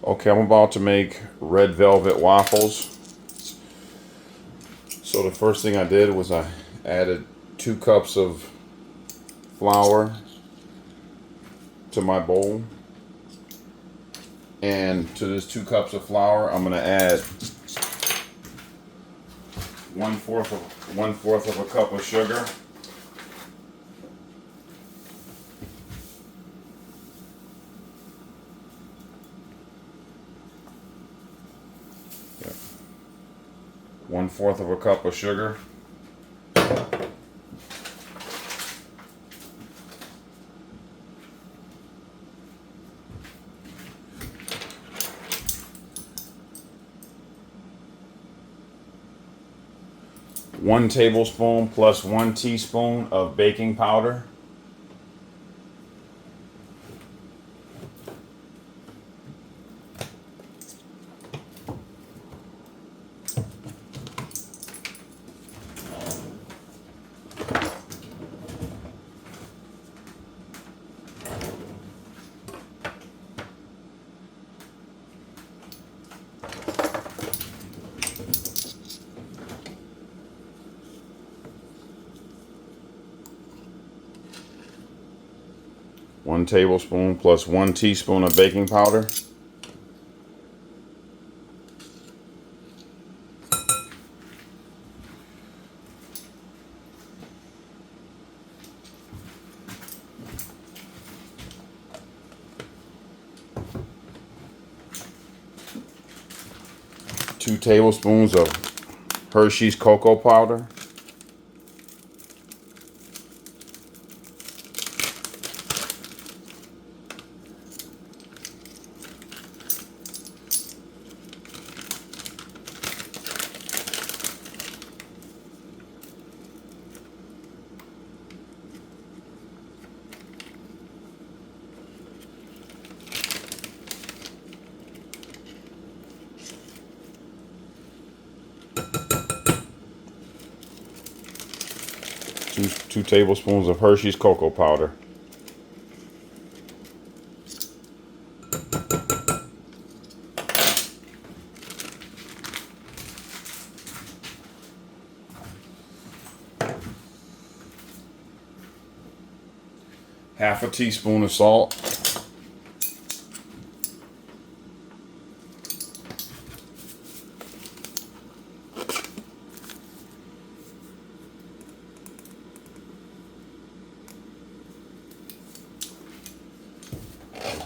Okay, I'm about to make red velvet waffles. So the first thing I did was I added 2 cups of flour to my bowl. And to this 2 cups of flour, I'm gonna add one fourth of a cup of sugar. Yep. 1/4 of a cup of sugar. One tablespoon plus 1 teaspoon of baking powder. One tablespoon plus 1 teaspoon of baking powder. Two tablespoons of Hershey's cocoa powder. Two tablespoons of Hershey's cocoa powder. Half a teaspoon of salt.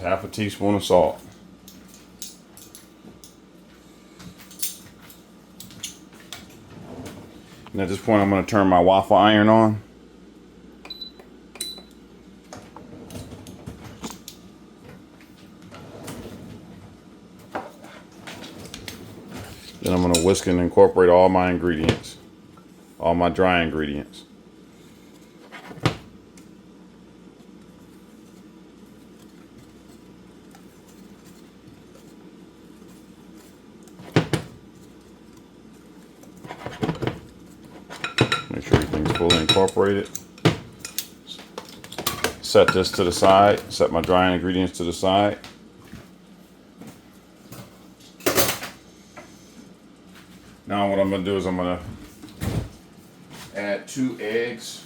Half a teaspoon of salt. And at this point, I'm going to turn my waffle iron on. Then I'm going to whisk and incorporate all my ingredients, all my dry ingredients. Make sure everything's fully incorporated. Set this to the side. Set my dry ingredients to the side. Now what I'm going to do is I'm going to add 2 eggs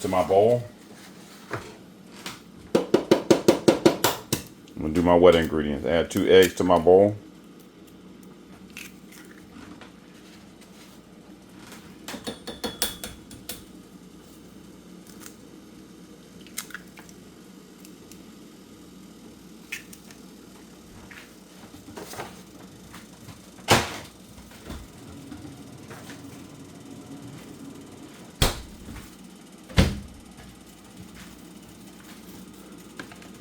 to my bowl. I'm going to do my wet ingredients. Add 2 eggs to my bowl.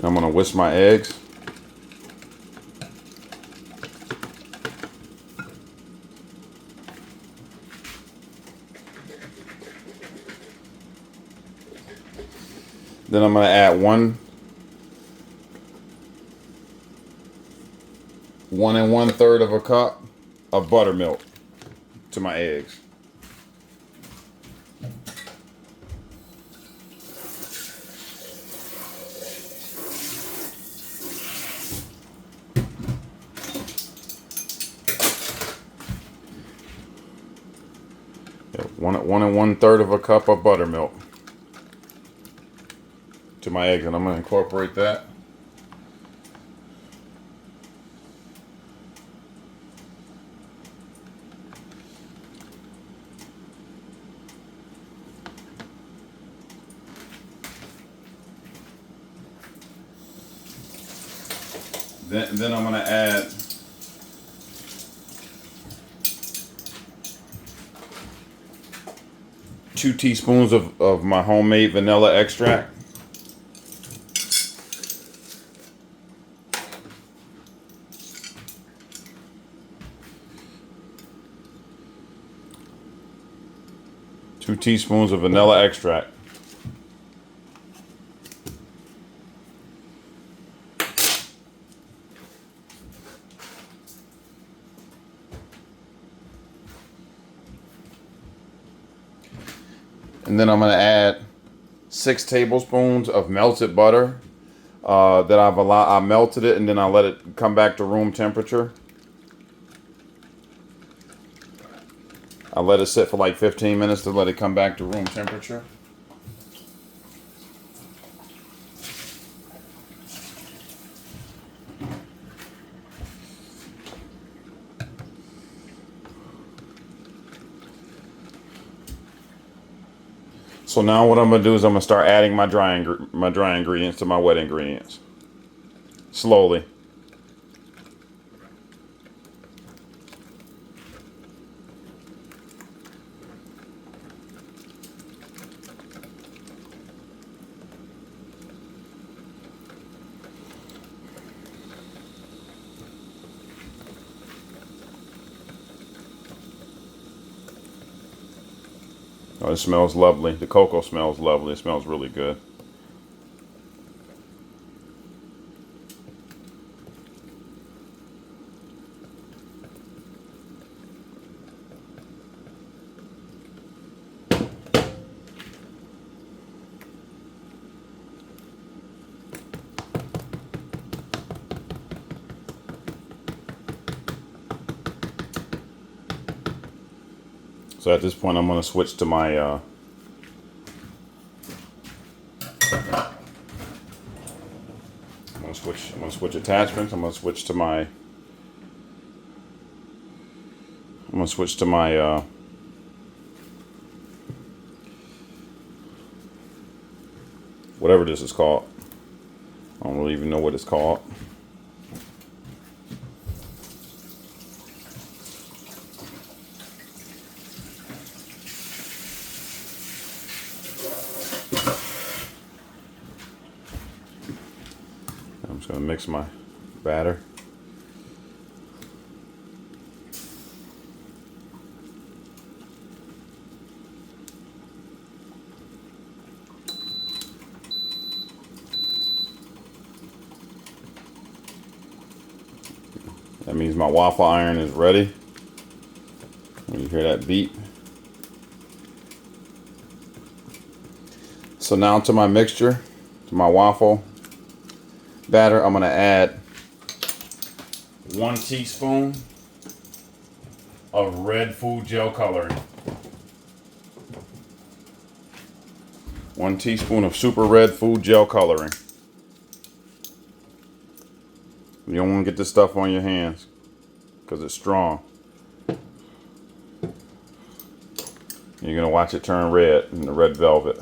I'm going to whisk my eggs. Then I'm going to add one 1 1/3 of a cup of buttermilk to my eggs. One and 1/3 of a cup of buttermilk to my eggs, and I'm going to incorporate that. Then I'm going to add 2 teaspoons of my homemade vanilla extract. Two teaspoons of vanilla extract. And then I'm going to add 6 tablespoons of melted butter that I melted it and then I let it come back to room temperature. I let it sit for like 15 minutes to let it come back to room temperature. So now what I'm going to do is I'm going to start adding my dry ingredients to my wet ingredients. Slowly. Oh, it smells lovely. The cocoa smells lovely. It smells really good. So at this point, I'm going to switch to my I'm going to switch attachments. I'm going to switch to my whatever this is called. I don't really even know what it's called. I'm just going to mix my batter. That means my waffle iron is ready. When you hear that beep. So now to my mixture, to my waffle batter, I'm going to add 1 teaspoon of red food gel coloring. 1 teaspoon of super red food gel coloring. You don't want to get this stuff on your hands because it's strong. You're going to watch it turn red in the red velvet.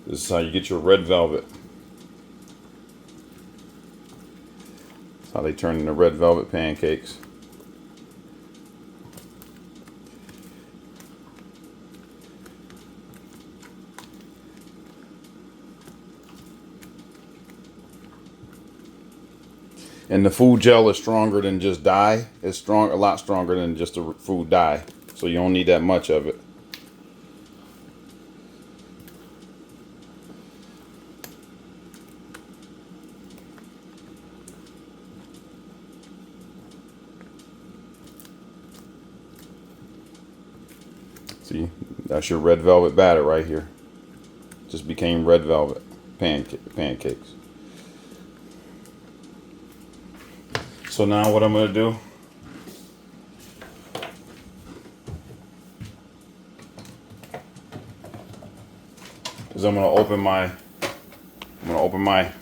This is how you get your red velvet. That's how they turn into red velvet pancakes. And the food gel is stronger than just dye. It's strong, a lot stronger than just a food dye. So you don't need that much of it. See, that's your red velvet batter right here. Just became red velvet pancakes. So now what I'm going to do is I'm going to open my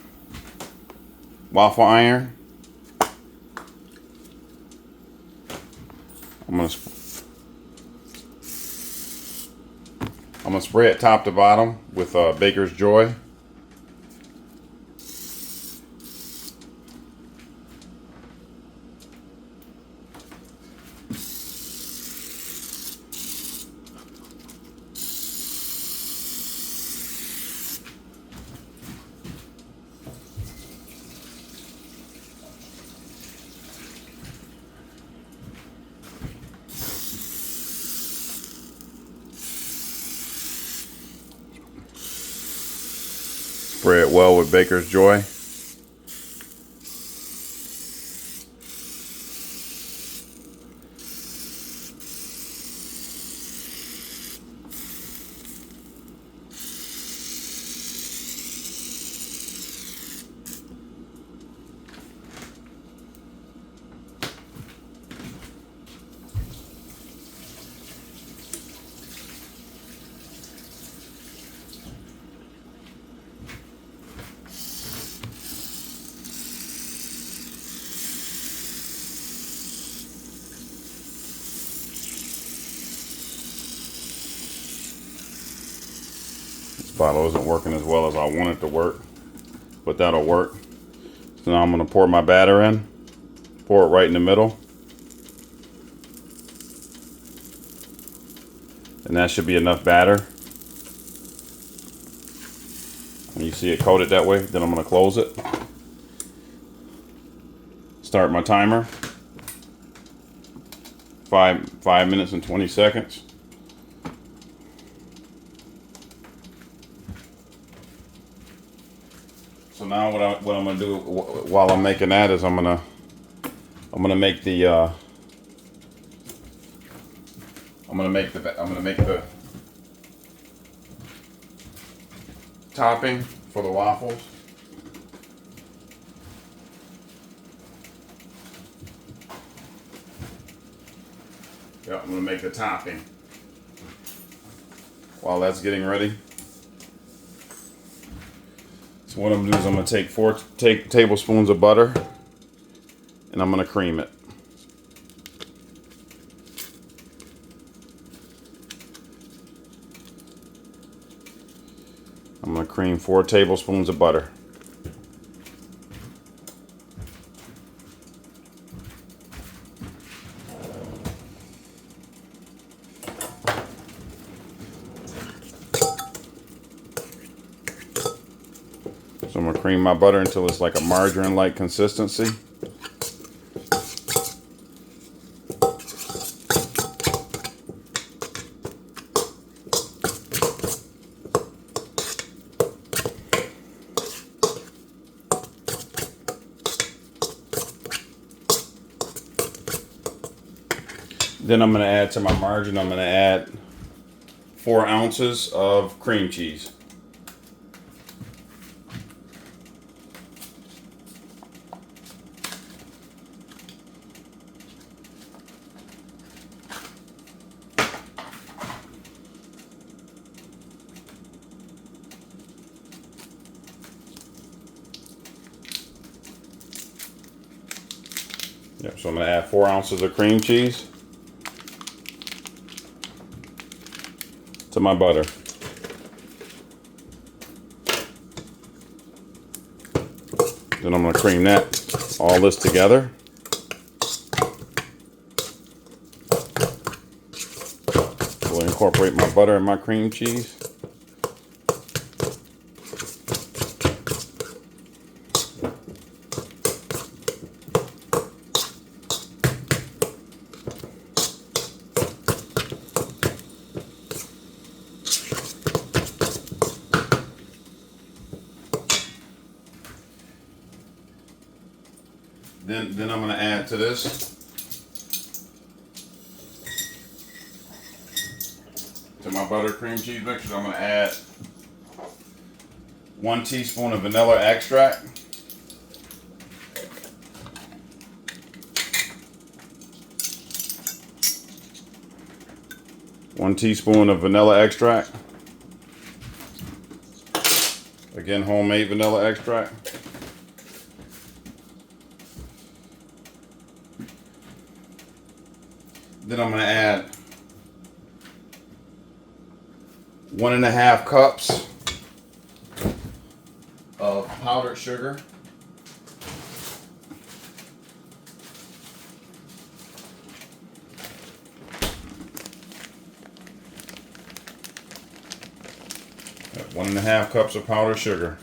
waffle iron. I'm going to spray it top to bottom with Baker's Joy. Spray it well with Baker's Joy. Bottle isn't working as well as I want it to work, but that'll work. So now I'm going to pour my batter in, pour it right in the middle, and that should be enough batter. And you see it coated that way. Then I'm going to close it, start my timer, 5 minutes and 20 seconds. So now what I'm gonna do while I'm making that is I'm gonna make the topping for the waffles. Yeah, I'm gonna make the topping while that's getting ready. So what I'm gonna do is I'm gonna take 4 tablespoons of butter and I'm gonna cream it. I'm gonna cream 4 tablespoons of butter. So I'm gonna cream my butter until it's like a margarine-like consistency. Then I'm gonna add to my margarine, I'm gonna add 4 ounces of cream cheese. Yep, so I'm going to add 4 ounces of cream cheese to my butter. Then I'm going to cream all this together. We'll incorporate my butter and my cream cheese. Then I'm going to add to this To my buttercream cheese mixture, I'm going to add 1 teaspoon of vanilla extract. One teaspoon of vanilla extract. Again, homemade vanilla extract. Then I'm going to add 1.5 cups of powdered sugar. Got 1.5 cups of powdered sugar.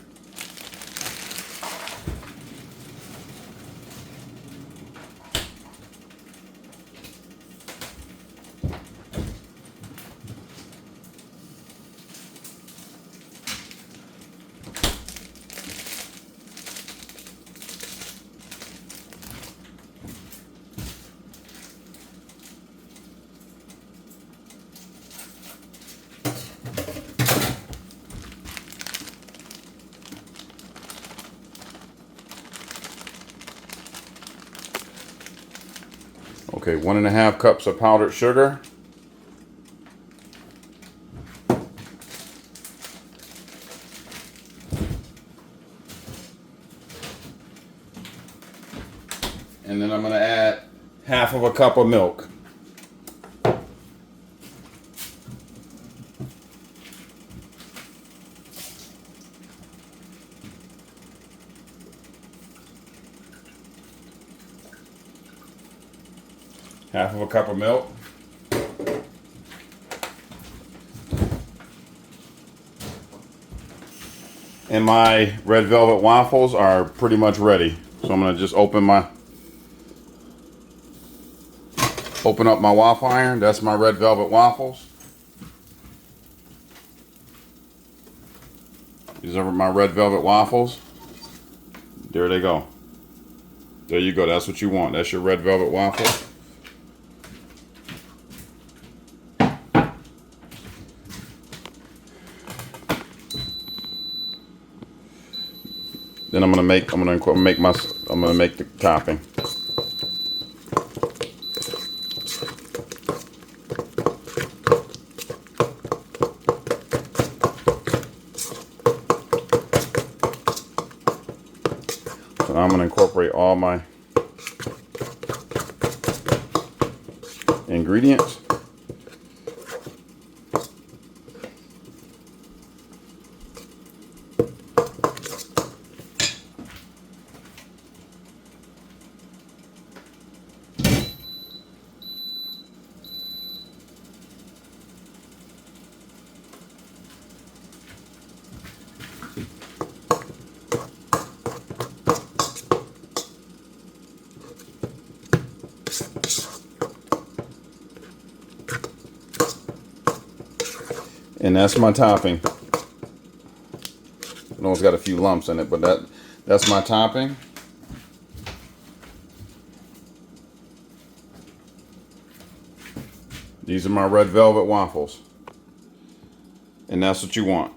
Okay, 1.5 cups of powdered sugar. And then I'm going to add 1/2 cup of milk. Half of a cup of milk. And my Red Velvet Waffles are pretty much ready. So I'm going to just open up my waffle iron. That's my Red Velvet Waffles. These are my Red Velvet Waffles. There they go. There you go. That's what you want. That's your Red Velvet Waffle. Then I'm gonna make the topping. So I'm gonna incorporate all my ingredients. And that's my topping. I know it's got a few lumps in it, but that's my topping. These are my Red Velvet Waffles. And that's what you want.